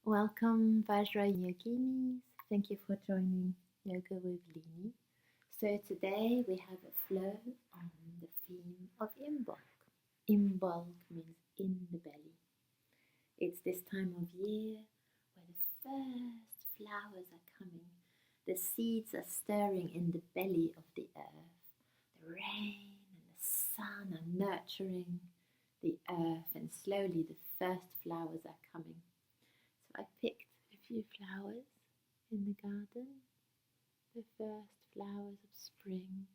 Welcome, Vajra Yoginis. Thank you for joining Yoga with Lini. So today we have a flow on the theme of Imbolc. Imbolc means in the belly. It's this time of year where the first flowers are coming. The seeds are stirring in the belly of the earth. The rain and the sun are nurturing the earth, and slowly the first flowers are coming. So I picked a few flowers in the garden, the first flowers of spring.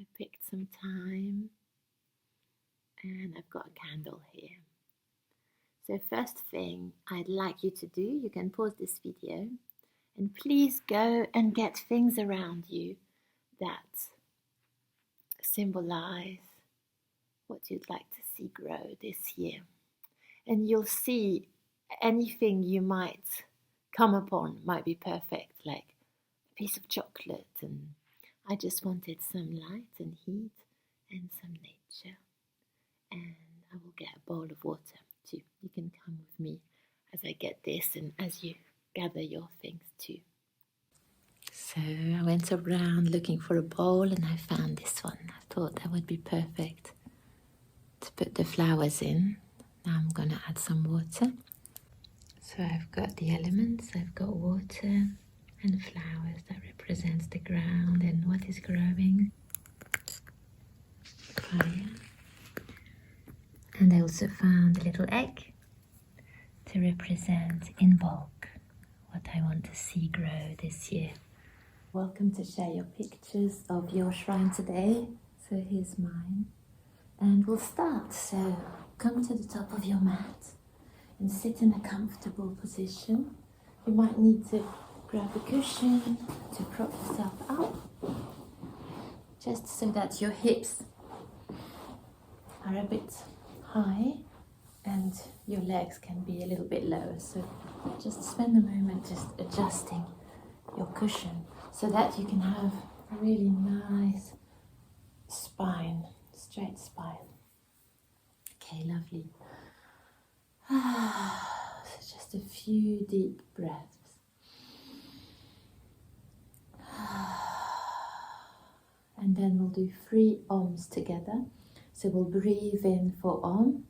I picked some thyme, and I've got a candle here. So first thing I'd like you to do, you can pause this video, and please go and get things around you that symbolize what you'd like to see grow this year. And you'll see anything you might come upon might be perfect, like a piece of chocolate, and I just wanted some light and heat and some nature. And I will get a bowl of water too. You can come with me as I get this and as you gather your things too. So I went around looking for a bowl and I found this one. I thought that would be perfect to put the flowers in. Now I'm going to add some water. So I've got the elements, I've got water and flowers that represents the ground and what is growing. Fire. And I also found a little egg to represent Imbolc, what I want to see grow this year. Welcome to share your pictures of your shrine today. So here's mine. And we'll start. So come to the top of your mat and sit in a comfortable position. You might need to grab a cushion to prop yourself up, just so that your hips are a bit high and your legs can be a little bit lower. So just spend a moment just adjusting your cushion so that you can have a really nice spine, straight spine. Okay, lovely. So just a few deep breaths. And then we'll do 3 Oms together. So we'll breathe in for Om.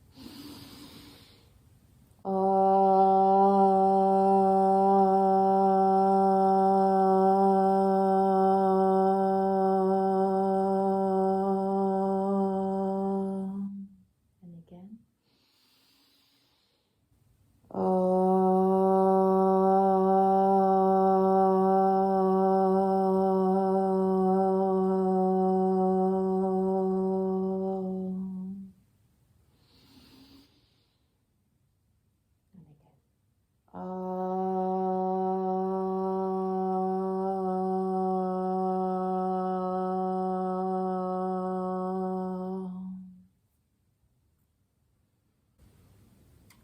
And again.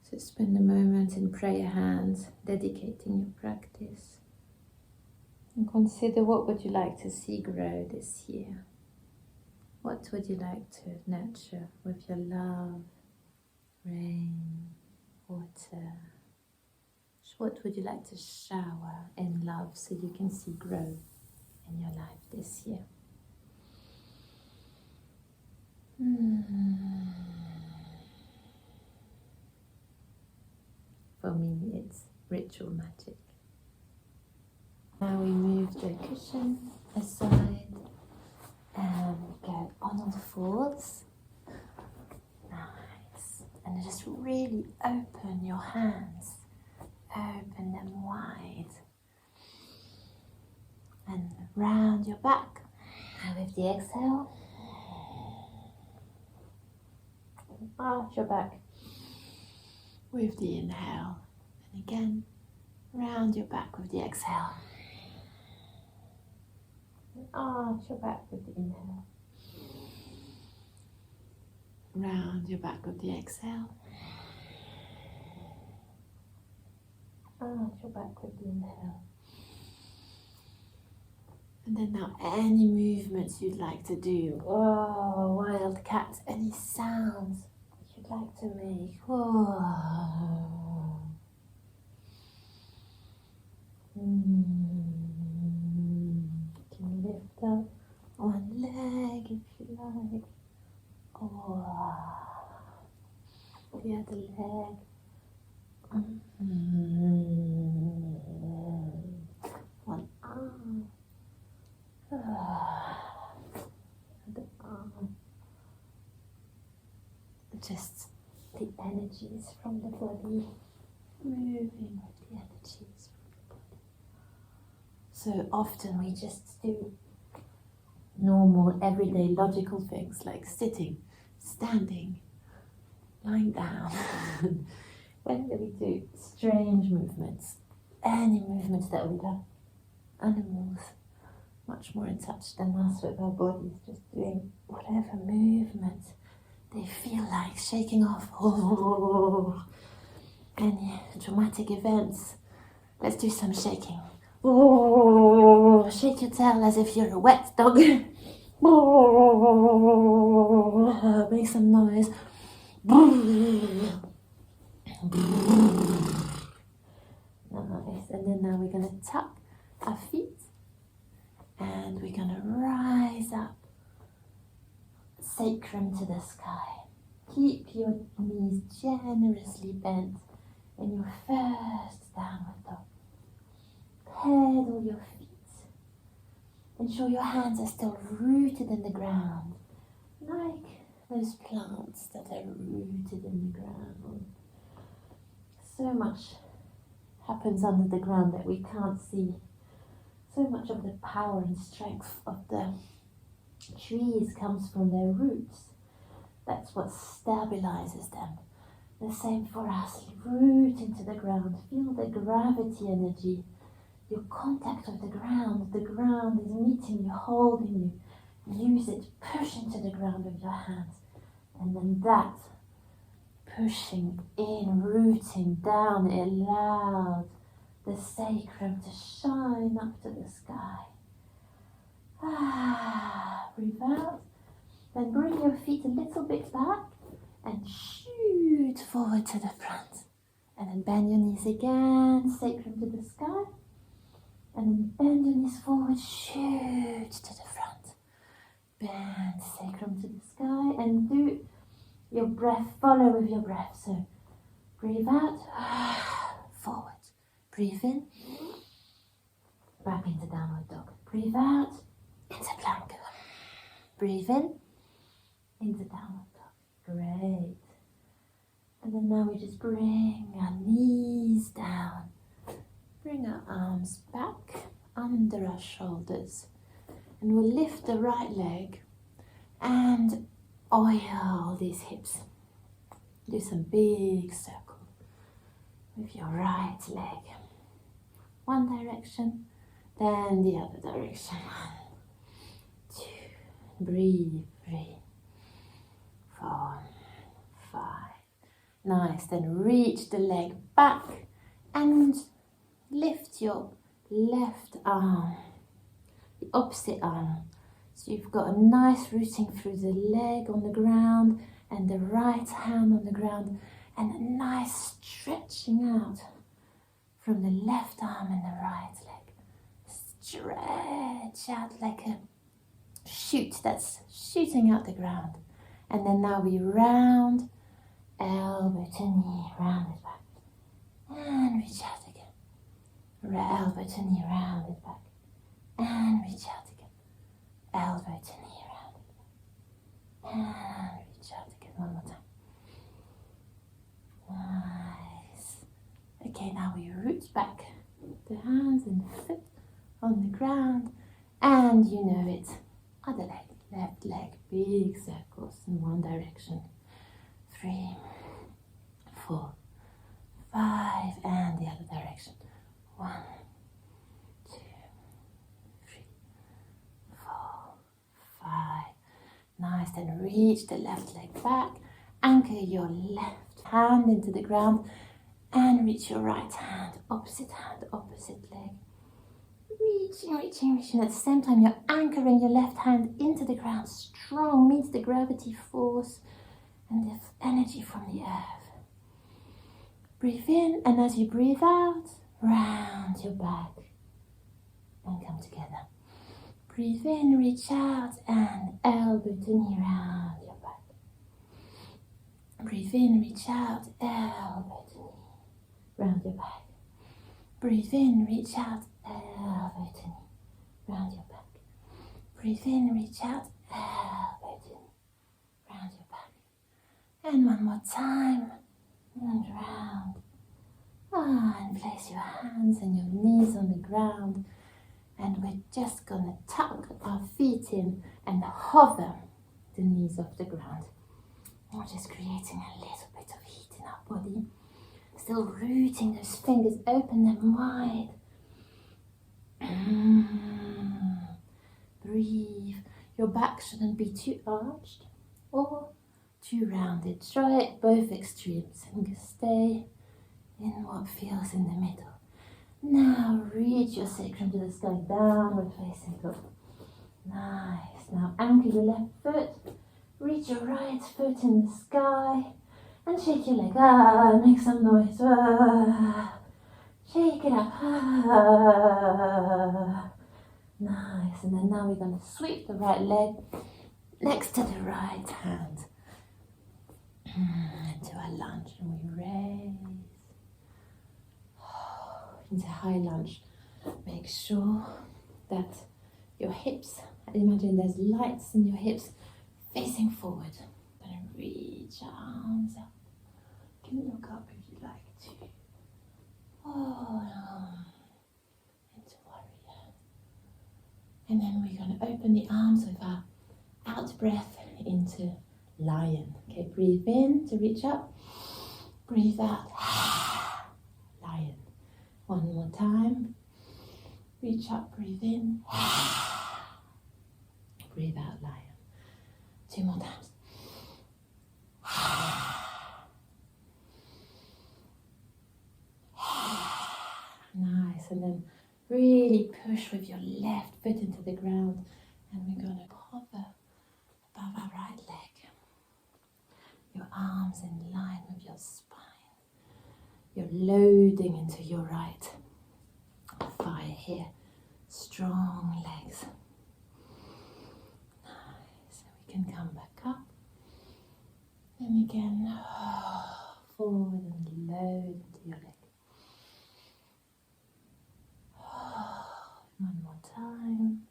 So spend a moment in prayer hands, dedicating your practice. And consider, what would you like to see grow this year? What would you like to nurture with your love, rain, water? What would you like to shower in love so you can see grow in your life this year? For me, it's ritual magic. Now we move the cushion aside and go on all fours. Nice. And just really open your hands. Open them wide. And round your back. And with the exhale, arch your back. With the inhale. And again, round your back with the exhale. And arch your back with the inhale. Round your back with the exhale. Arch your back with the inhale. And then now any movements you'd like to do. Oh, wild cat, any sounds you'd like to make. Oh. the other leg. One arm. The arm. Just the energies from the body, moving with the energies from the body. So often we just do normal, everyday, logical things like sitting, standing, lying down. When we do strange movements, any movements that we do, animals much more in touch than us with our bodies, just doing whatever movement they feel like, shaking off any traumatic events. Let's do some shaking. Shake your tail as if you're a wet dog. Make some noise. Nice. And then now we're going to tuck our feet and we're going to rise up, sacrum to the sky. Keep your knees generously bent in your first downward dog. Pedal your feet. Ensure your hands are still rooted in the ground, like those plants that are rooted in the ground. So much happens under the ground that we can't see. So much of the power and strength of the trees comes from their roots. That's what stabilizes them. The same for us. Root into the ground. Feel the gravity energy. Your contact with the ground. The ground is meeting you, holding you. Use it. Push into the ground with your hands. And then that pushing in, rooting down, it allows the sacrum to shine up to the sky. Breathe out. Then bring your feet a little bit back and shoot forward to the front. And then bend your knees again, sacrum to the sky. And then bend your knees forward, shoot to the front. Bend sacrum to the sky and do your breath, follow with your breath. So breathe out, forward. Breathe in, back into downward dog. Breathe out, into plank. Breathe in, into downward dog. Great. And then now we just bring our knees down. Bring our arms back under our shoulders. And we'll lift the right leg and oil these hips. Do some big circle with your right leg. One direction, then the other direction. 1, 2, breathe, 3, 4, 5. Nice, then reach the leg back and lift your left arm, the opposite arm. So you've got a nice rooting through the leg on the ground and the right hand on the ground and a nice stretching out from the left arm and the right leg. Stretch out like a shoot that's shooting out the ground. And then now we round, elbow to knee, round it back. And reach out again. Elbow to knee, round it back. And reach out again. Elbow to knee, round it back. And reach out again. One more time. Nice. Okay, now we root back the hands and foot on the ground. And you know it. Other leg, left leg, big circles in one direction. 3, 4, 5, and the other direction. 1, 2, 3, 4, 5. Nice, then reach the left leg back. Anchor your left hand into the ground and reach your right hand, opposite leg. Reaching. At the same time, you're anchoring your left hand into the ground, strong, meets the gravity force and the energy from the earth. Breathe in, and as you breathe out, round your back and come together. Breathe in, reach out, and elbow to knee round your back. Breathe in, reach out, elbow to knee, round your back. Breathe in, reach out, elbow to knee, round your back. Breathe in, reach out, elbow to knee, round your back. And one more time, and round. And place your hands and your knees on the ground. And we're just going to tuck our feet in and hover the knees off the ground. We're just creating a little bit of heat in our body. Still rooting those fingers, open them wide. Breathe. Your back shouldn't be too arched or too rounded. Try it both extremes and stay in what feels in the middle. Now reach your sacrum to the sky, downward facing dog. Nice. Now anchor your left foot, reach your right foot in the sky, and shake your leg. Make some noise. Shake it up. Nice. And then now we're going to sweep the right leg next to the right hand into a lunge, and we raise into high lunge. Make sure that your hips, imagine there's lights in your hips facing forward. And reach your arms up. You can look up if you like to. Into warrior. And then we're going to open the arms with our out breath into lion. Okay, breathe in to reach up. Breathe out. Lion. One more time. Reach up, breathe in. Breathe out, lion. Two more times. Nice. And then really push with your left foot into the ground. And we're going to hover above our right leg. Your arms in line with your spine. You're loading into your right thigh here. Strong legs. Nice. So we can come back up. And again, forward and load into your leg. One more time.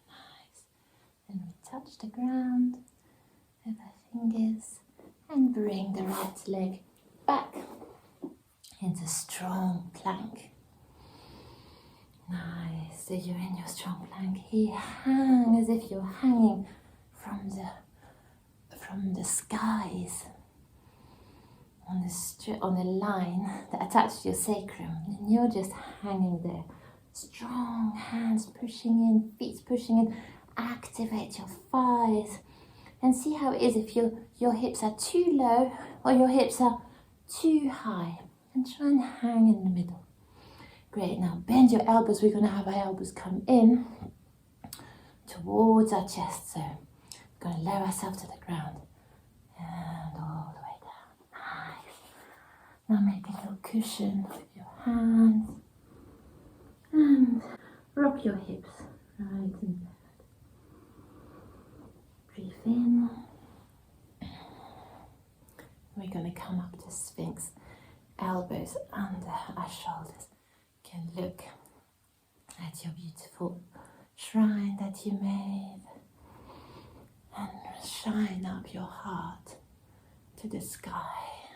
Nice. Then we touch the ground with our fingers. And bring the right leg back into strong plank. Nice. So you're in your strong plank here. Hang as if you're hanging from the skies on the line that attaches to your sacrum. And you're just hanging there. Strong hands pushing in, feet pushing in. Activate your thighs. And see how it is if your hips are too low or your hips are too high. And try and hang in the middle. Great. Now bend your elbows. We're going to have our elbows come in towards our chest. So we're going to lower ourselves to the ground. And all the way down. Nice. Now make a little cushion with your hands. And rock your hips right and left. Breathe in. We're going to come up to Sphinx. Elbows under our shoulders. You can look at your beautiful shrine that you made. And shine up your heart to the sky.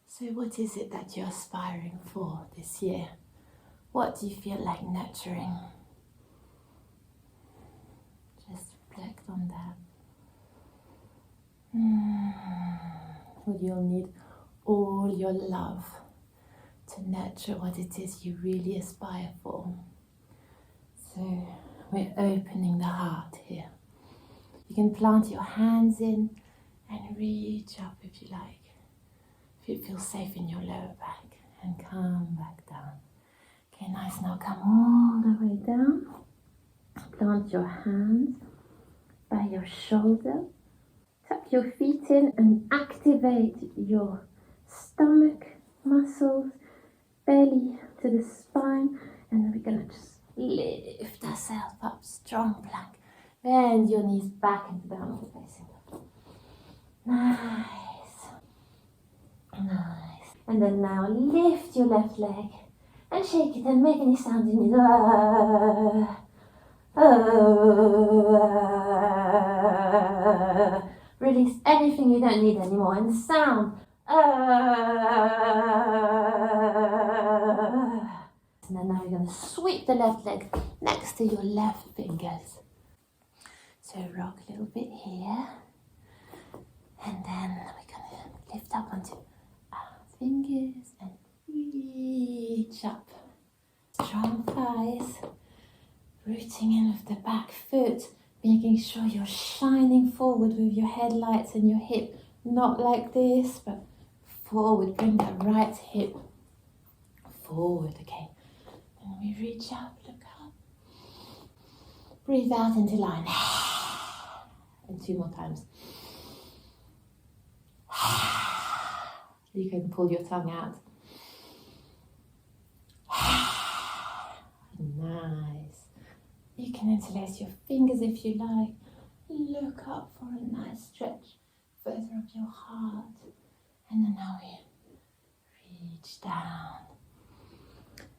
So what is it that you're aspiring for this year? What do you feel like nurturing? Just reflect on that. Would you need all your love to nurture what it is you really aspire for? So we're opening the heart here. You can plant your hands in and reach up if you like. If it feels safe in your lower back, and come back down. Okay, nice. Now come all the way down. Plant your hands by your shoulder. Tuck your feet in and activate your stomach muscles, belly to the spine, and we're going to just lift ourselves up, strong plank. Bend your knees back into downward facing dog. Nice. Nice. And then now lift your left leg and shake it and make any sound in it. Release anything you don't need anymore and sound. And then now we're going to sweep the left leg next to your left fingers. So rock a little bit here. And then we're going to lift up onto our fingers and reach up. Strong thighs. Rooting in with the back foot. Making sure you're shining forward with your headlights and your hip. Not like this, but forward. Bring that right hip forward again. And we reach up, look up. Breathe out into line. And 2 more times. You can pull your tongue out. Nice. You can interlace your fingers if you like. Look up for a nice stretch further up your heart. And then now we reach down.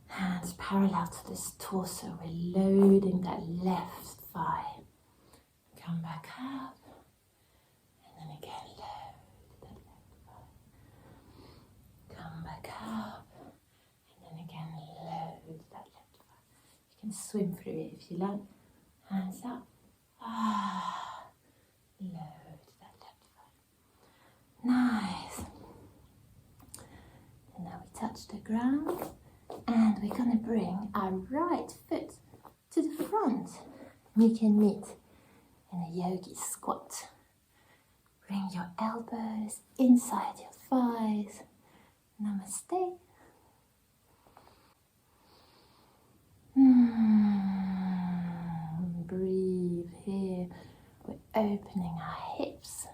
Hands parallel to this torso. We're loading that left thigh. Come back up. And then again load that left thigh. Come back up. And then again load that left thigh. You can swim through it if you like. Hands up. Load that left thigh. Nice. And now we touch the ground. And we're going to bring our right foot to the front. We can meet in a yogi squat. Bring your elbows inside your thighs. Namaste. Breathe here. We're opening our hips.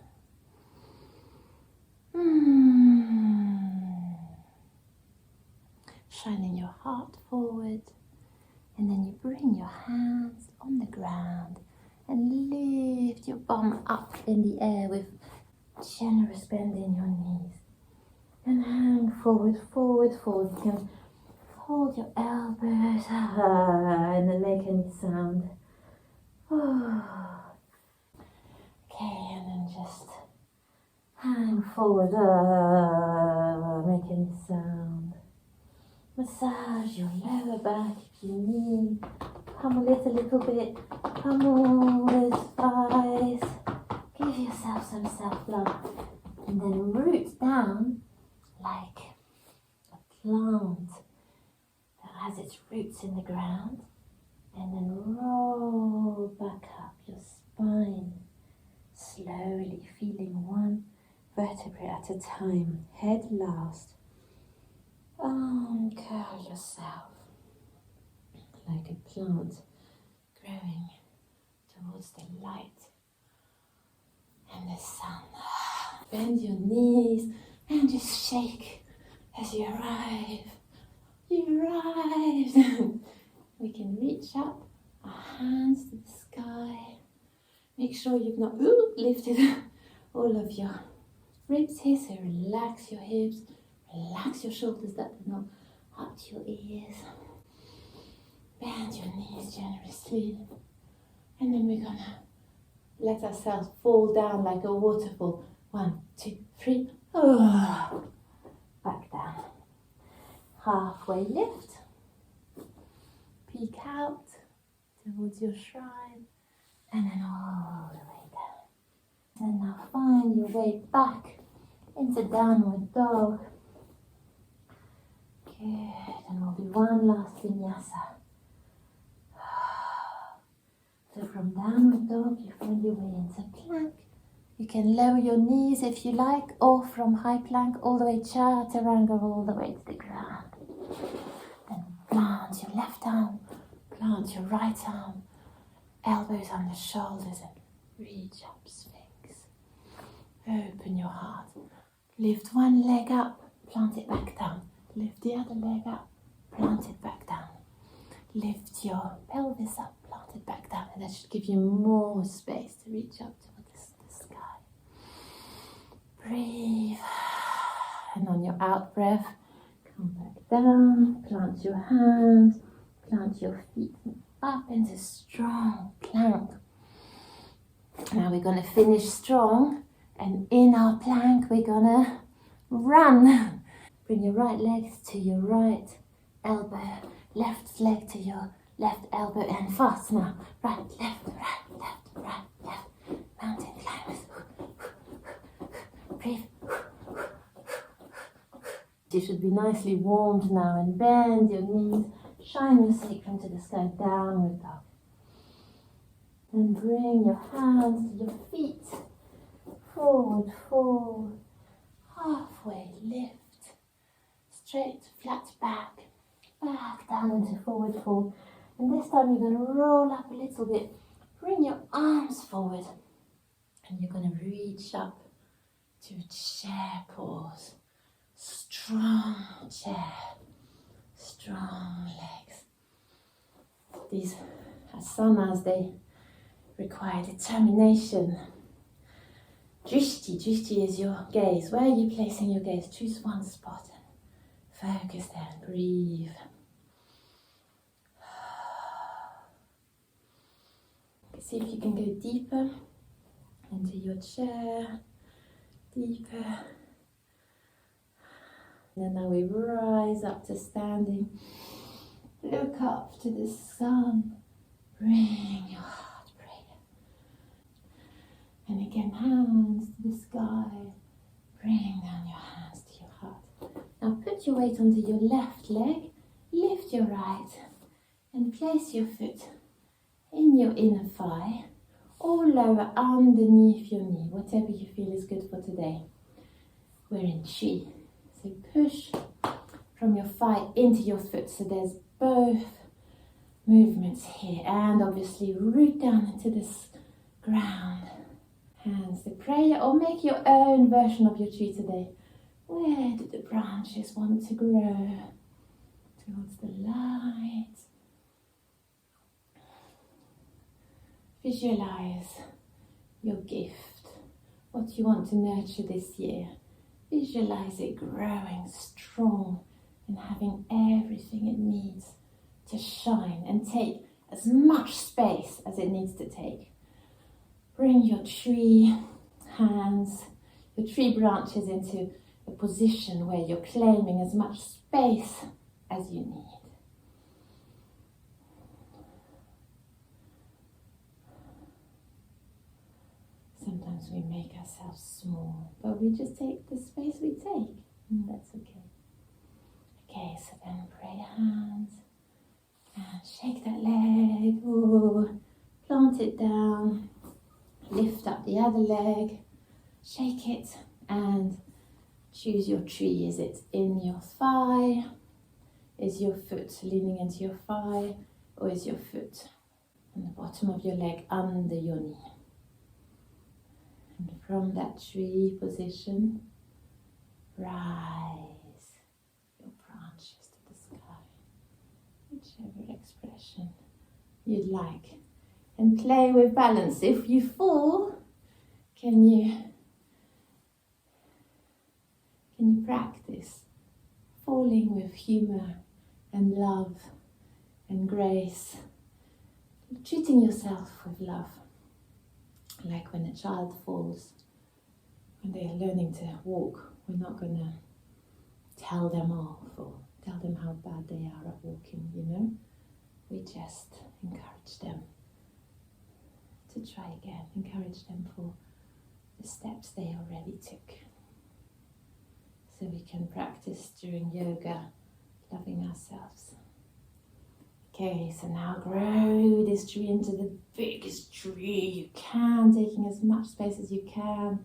Shining your heart forward, and then you bring your hands on the ground and lift your bum up in the air with generous bend in your knees. And hang forward, forward, forward. You can hold your elbows and then make any sound. Okay, and then just hang forward, make any sound. Massage your lower back if you need. Pummel it a little bit. Pummel those thighs. Give yourself some self-love. And then root down like a plant that has its roots in the ground. And then roll back up your spine. Slowly feeling one vertebrae at a time. Head last. Curl yourself like a plant growing towards the light and the sun. Bend your knees and just shake as you arrive. You arrived. We can reach up, our hands to the sky. Make sure you've not lifted all of your ribs here, so relax your hips. Relax your shoulders that do not up to your ears. Bend your knees generously. And then we're going to let ourselves fall down like a waterfall. 1, 2, 3. Back down. Halfway lift. Peek out towards your shrine. And then all the way down. And now find your way back into downward dog. Good, and we'll do one last vinyasa. So from downward dog, you find your way into plank. You can lower your knees if you like, or from high plank all the way chaturanga, all the way to the ground. Then plant your left arm, plant your right arm, elbows on the shoulders, and reach up, sphinx. Open your heart. Lift one leg up, plant it back down. Lift the other leg up, plant it back down. Lift your pelvis up, plant it back down, and that should give you more space to reach up towards the sky. Breathe. And on your out breath, come back down, plant your hands, plant your feet up into strong plank. Now we're going to finish strong, and in our plank we're going to run. Bring your right leg to your right elbow, left leg to your left elbow, and fast now. Right, left, left. Mountain climbers. Breathe. You should be nicely warmed now, and bend your knees, shine your sacrum to the sky, downward dog. And bring your hands to your feet, forward fold, halfway lift, straight flat back, back down into forward fold. And this time you're going to roll up a little bit, bring your arms forward, and you're going to reach up to chair pose. Strong chair, strong legs. These asanas, they require determination. Drishti is your gaze. Where are you placing your gaze? Choose one spot and focus there and breathe. See if you can go deeper into your chair, deeper. And now we rise up to standing. Look up to the sun. Bring your heart prayer. And again, hands to the sky. Bring down your hands to your heart. Now put your weight onto your left leg. Lift your right. And place your foot in your inner thigh. Or lower underneath your knee. Whatever you feel is good for today. We're in chi. So push from your thigh into your foot. So there's both movements here. And obviously root down into this ground. Hands to prayer, or make your own version of your tree today. Where do the branches want to grow? Towards the light. Visualize your gift. What you want to nurture this year. Visualize it growing strong and having everything it needs to shine and take as much space as it needs to take. Bring your tree hands, your tree branches into a position where you're claiming as much space as you need. Sometimes we make ourselves small, but we just take the space we take, and that's okay. Okay, so then pray hands, and shake that leg, ooh, plant it down, lift up the other leg, shake it, and choose your tree. Is it in your thigh? Is your foot leaning into your thigh, or is your foot on the bottom of your leg under your knee? And from that tree position, rise your branches to the sky, whichever expression you'd like. And play with balance. If you fall, can you practice falling with humor and love and grace, treating yourself with love? Like when a child falls, when they are learning to walk, we're not going to tell them off or tell them how bad they are at walking, you know? We just encourage them to try again, encourage them for the steps they already took. So we can practice during yoga, loving ourselves. Okay, so now grow this tree into the biggest tree you can, taking as much space as you can.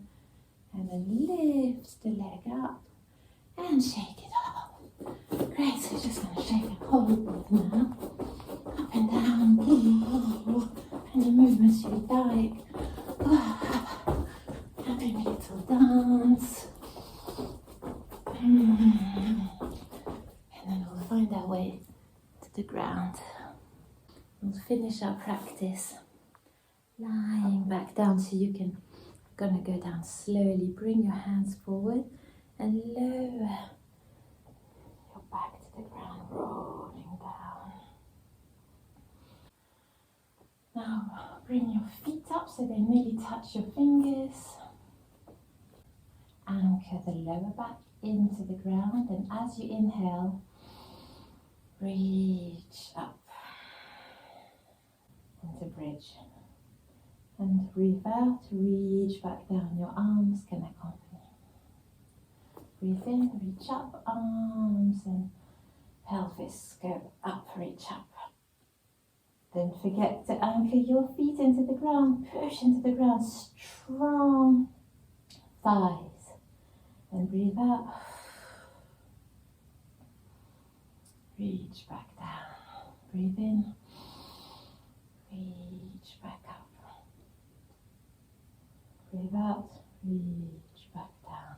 And then lift the leg up and shake it up. Great, so you're just going to shake the whole body now. Up and down. Any movements you like. Having a little dance. And then we'll find our way to the ground. We'll finish our practice lying back down, so you can gonna go down slowly. Bring your hands forward and lower your back to the ground, rolling down. Now bring your feet up so they nearly touch your fingers. Anchor the lower back into the ground, and as you inhale, reach up into bridge. And breathe out, reach back down. Your arms can accompany. Breathe in, reach up, arms and pelvis go up, reach up. Don't forget to anchor your feet into the ground, push into the ground, strong thighs. And breathe out, reach back down. Breathe in, reach back up. Breathe out, reach back down.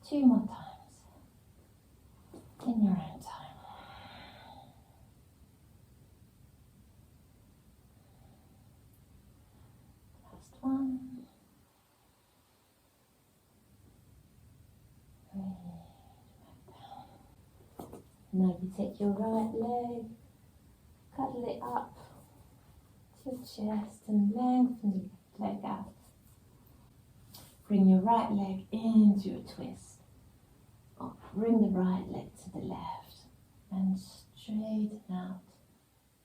2 more times, in your own time. Last one. Now you take your right leg, cuddle it up to your chest and lengthen the leg out. Bring your right leg into a twist. Or bring the right leg to the left and straighten out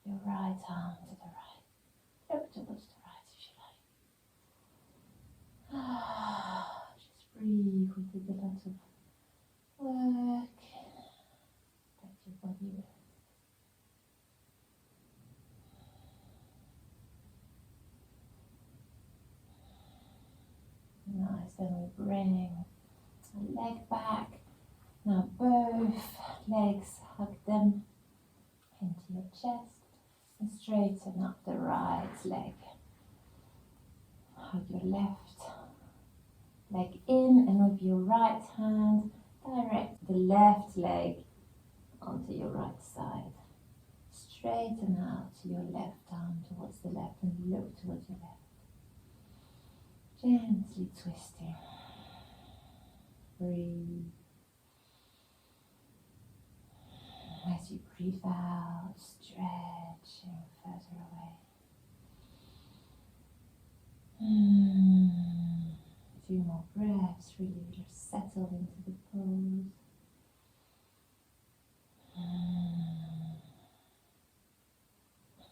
your right arm to the right. Look towards the right if you like. Just breathe. We did a lot of work. Let your body rest. Nice, then we bring a leg back. Now both legs, hug them into your chest and straighten up the right leg. Hug your left leg in, and with your right hand, direct the left leg onto your right side. Straighten out your left arm towards the left and look towards your left. Gently twisting. Breathe. As you breathe out, stretching further away. 2 more breaths, really settle into the pose.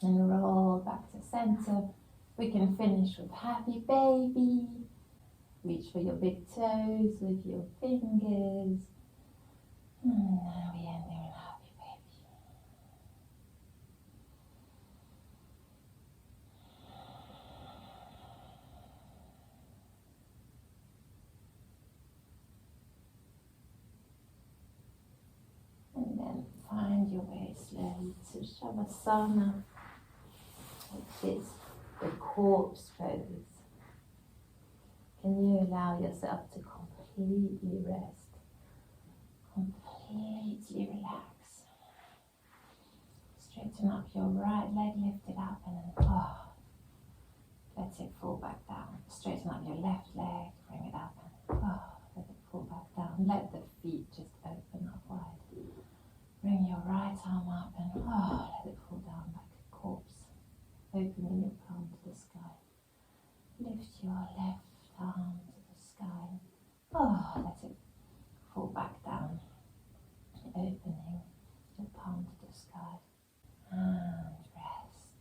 And roll back to center. We can finish with happy baby. Reach for your big toes with your fingers. And now we end in happy baby. And then find your way slowly to Shavasana, which is the corpse pose. Can you allow yourself to completely rest, completely relax? Straighten up your right leg, lift it up, and then let it fall back down. Straighten up your left leg, bring it up, and let it fall back down. Let the feet just open up wide. Bring your right arm up and let it fall down like a corpse. Opening your palm to the sky. Lift your left arm to the sky. Let it fall back down. Opening your palm to the sky. And rest.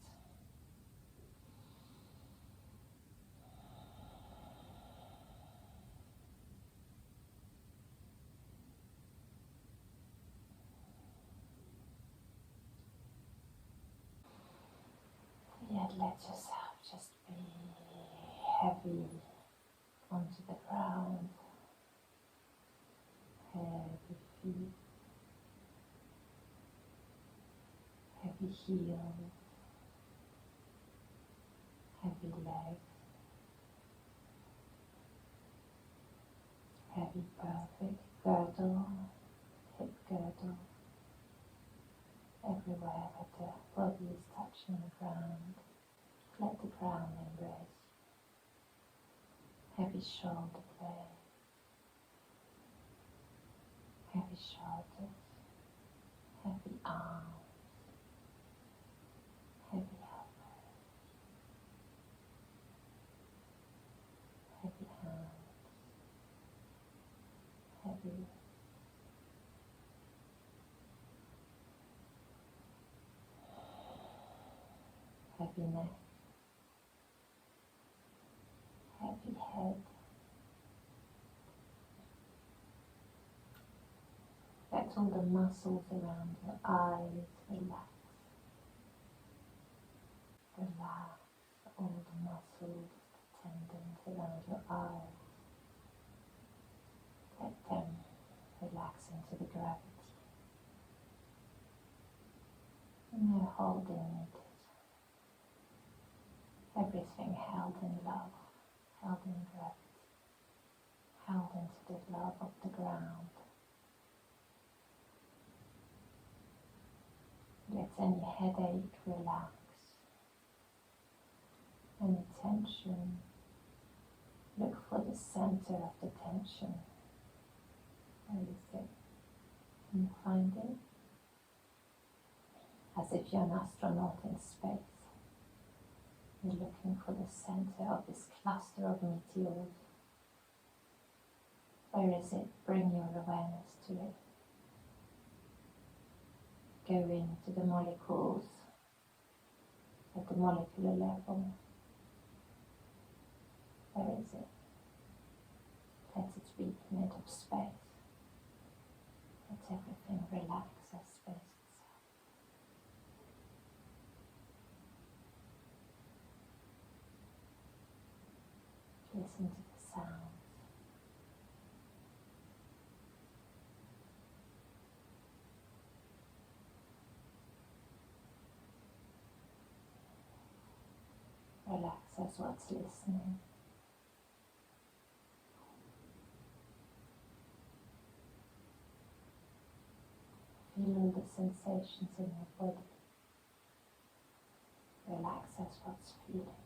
Yet let yourself just be heavy onto the ground. Heavy feet. Heavy heels. Heavy legs. Heavy pelvic girdle. Hip girdle. Everywhere that the body is touching the ground. heavy shoulder blade, heavy shoulders, heavy arms, heavy elbows, heavy hands, heavy neck, heavy head. Let all the muscles around your eyes relax. Relax all the muscles, the tendons around your eyes. Let them relax into the gravity. And they're holding it. Everything held in love, held in gravity, held into the love of the ground. Let any headache relax, any tension, look for the center of the tension. Where is it? Can you find it? As if you're an astronaut in space. You're looking for the center of this cluster of meteors. Where is it? Bring your awareness to it. Go into the molecules at the molecular level. Where is it? Let it be made of space. Let everything relax as space itself. Listen to the sounds. Relax as what's listening. Feel all the sensations in your body. Relax as what's feeling.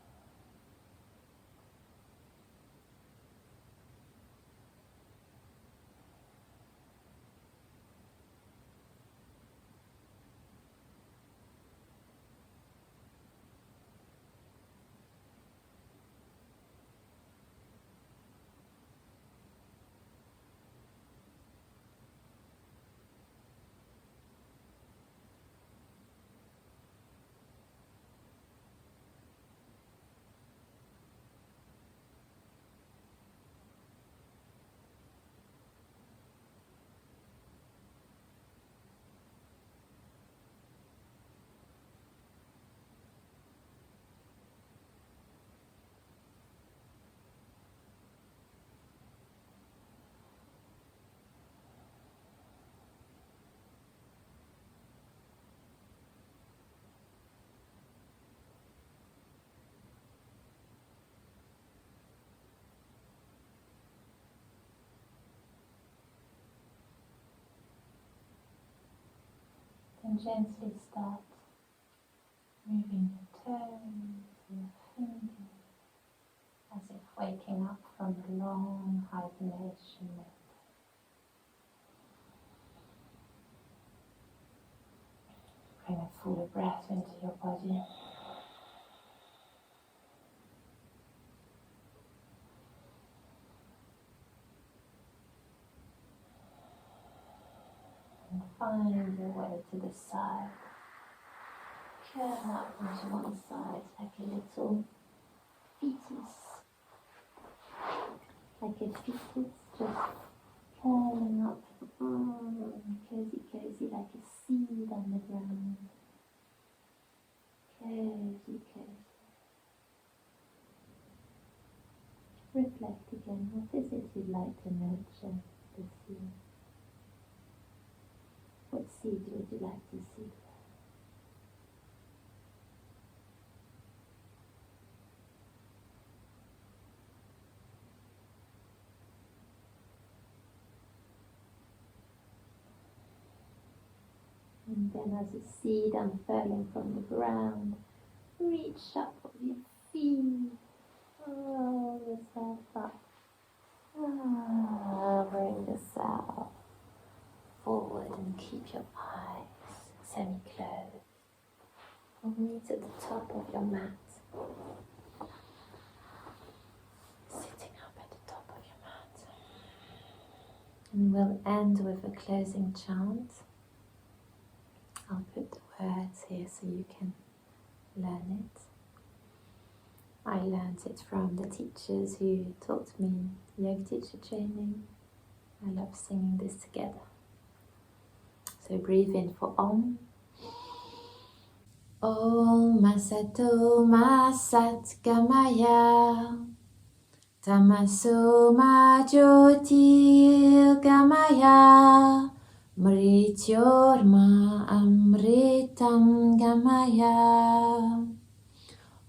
And gently start moving your toes, your fingers, as if waking up from a long hibernation mode. Bring a full breath into your body. And find your way to the side. Curl up onto one side like a little fetus. Like a fetus just curling up, cozy, cozy, like a seed on the ground. Cozy, cozy. Reflect again, what is it you'd like to nurture this year? What seed would you like to see? And then as a seed unfurling from the ground, reach up with your feet, roll yourself up Bring yourself forward and keep your eyes semi-closed. We'll meet at the top of your mat. Sitting up at the top of your mat. And we'll end with a closing chant. I'll put the words here so you can learn it. I learned it from the teachers who taught me yoga teacher training. I love singing this together. So breathe in for Om. Om Masato Masat Gamaya Tamaso Ma Jyotir Gamaya Mrityorma Amritam Gamaya.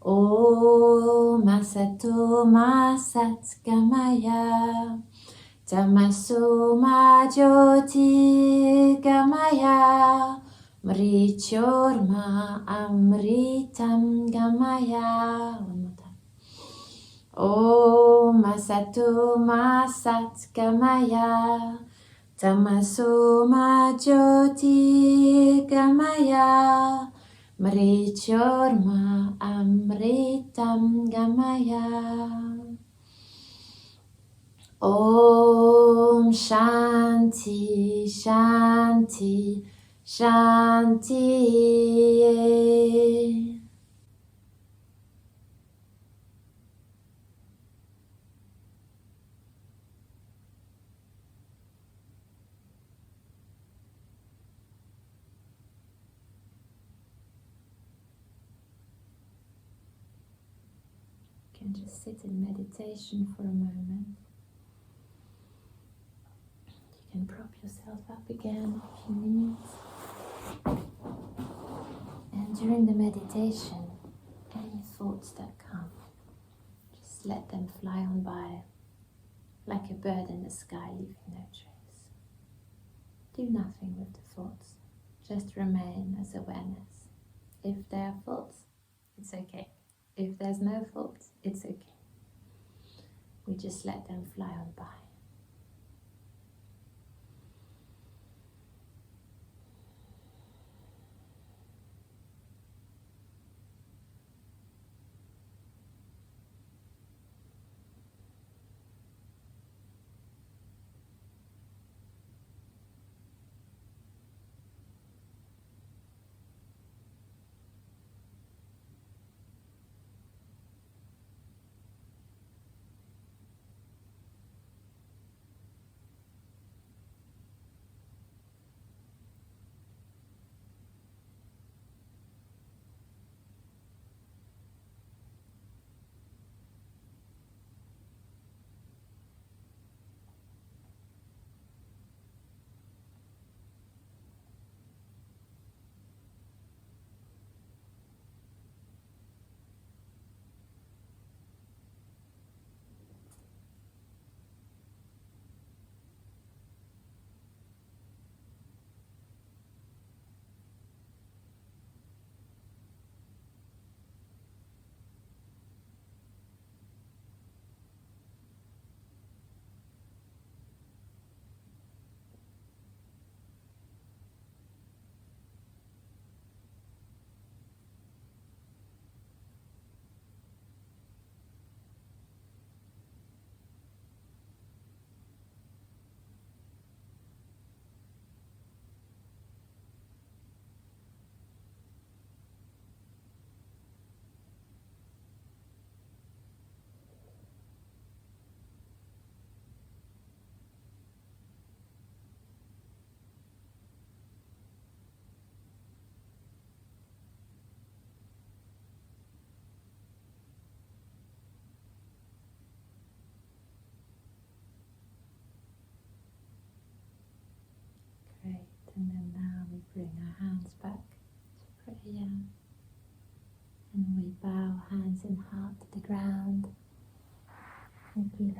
Om Masato Masat Gamaya Tamaso Ma Jyotir Gamaya Mrityorma Amritam Gamaya. One more time. Om Masato Masat Gamaya Tamaso Ma Jyotir Gamaya Mrityorma Amritam Gamaya. Om Shanti Shanti Shanti. You can just sit in meditation for a moment. You can prop yourself up again if you need. And during the meditation, any thoughts that come, just let them fly on by like a bird in the sky, leaving no trace. Do nothing with the thoughts, just remain as awareness. If there are thoughts, it's okay. If there's no thoughts, it's okay. We just let them fly on by. Great, and then now we bring our hands back to prayer and we bow hands and heart to the ground and give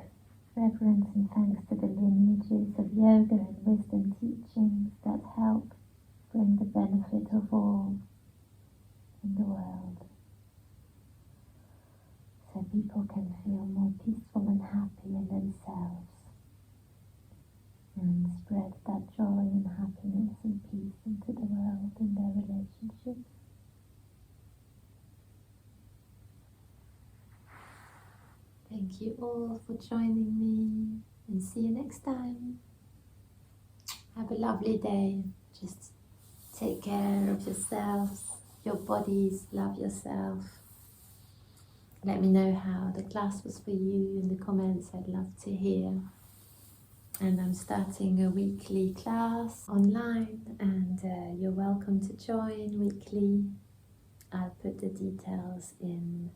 reverence and thanks to the lineages of yoga and wisdom teachings that help bring the benefit of all in the world, so people can feel more peaceful and happy in themselves. spread that joy and happiness and peace into the world in their relationships. Thank you all for joining me, and see you next time. Have a lovely day. Just take care of yourselves, your bodies, love yourself. Let me know how the class was for you in the comments. I'd love to hear. And I'm starting a weekly class online, and you're welcome to join weekly. I'll put the details in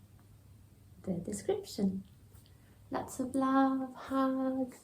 the description. Lots of love, hugs.